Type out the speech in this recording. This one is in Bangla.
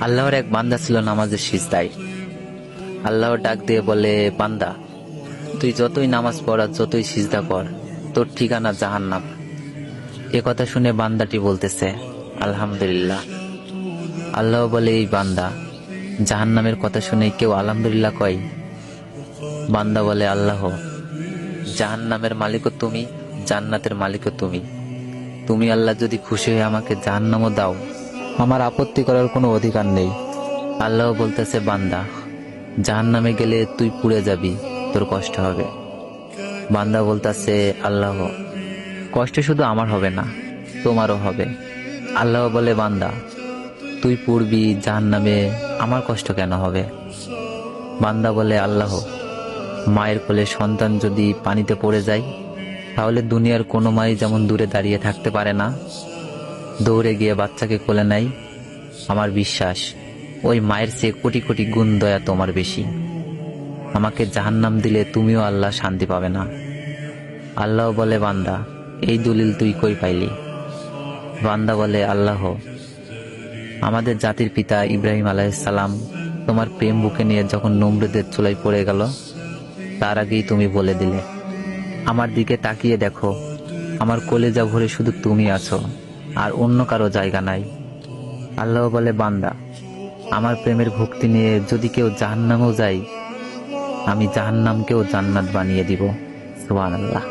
আল্লাহর এক বান্দা ছিল নামাজের সিজদায়। আল্লাহ ডাক দিয়ে বলে, বান্দা, তুই যতই নামাজ পড় আর যতই সিজদা কর, তোর ঠিকানা জাহান্নাম। এ কথা শুনে বান্দাটি বলতেছে, আলহামদুলিল্লাহ। আল্লাহ বলে, এই বান্দা, জাহান্নামের কথা শুনে কেউ আলহামদুলিল্লাহ কয়? বান্দা বলে, আল্লাহ, জাহান্নামের মালিকও তুমি, জান্নাতের মালিকও তুমি। তুমি আল্লাহ যদি খুশি হয়ে আমাকে জাহান্নামও দাও, আমার আপত্তি করার কোনো অধিকার নেই। আল্লাহ বলতেছে, বান্দা, জাহান্নামে গেলে তুই পুড়ে যাবি, তোর কষ্ট হবে। বান্দা বলতেছে, আল্লাহ, কষ্ট শুধু আমার হবে না, তোমারও হবে। আল্লাহ বলে, বান্দা, তুই পুড়বি জাহান্নামে, আমার কষ্ট কেন হবে? বান্দা বলে, আল্লাহ, মায়ের কোলে সন্তান যদি পানিতে পড়ে যায়, তাহলে দুনিয়ার কোনো মাই যেমন দূরে দাঁড়িয়ে থাকতে পারে না, দৌড়ে গিয়ে বাচ্চাকে কোলে নেয়, আমার বিশ্বাস ওই মায়ের চেয়ে কোটি কোটি গুণ দয়া তোমার বেশি। আমাকে জাহান্নাম দিলে তুমিও আল্লাহ শান্তি পাবে না। আল্লাহ বলে, বান্দা, এই দলিল তুই কই পাইলি? বান্দা বলে, আল্লাহ, আমাদের জাতির পিতা ইব্রাহিম আলাইহিস সালাম তোমার প্রেম বুকে নিয়ে যখন নমরুদের চুলায় পড়ে গেল, তার আগেই তুমি বলে দিলে, আমার দিকে তাকিয়ে দেখো, আমার কলেজা ভরে শুধু তুমি আছো, আর অন্য কারো জায়গা নাই। আল্লাহ বলে, বান্দা, আমার প্রেমের ভক্তি নিয়ে যদি কেউ জাহান্নামেও যায়, আমি জাহান্নামকেও জান্নাত বানিয়ে দিব। সুবহানাল্লাহ।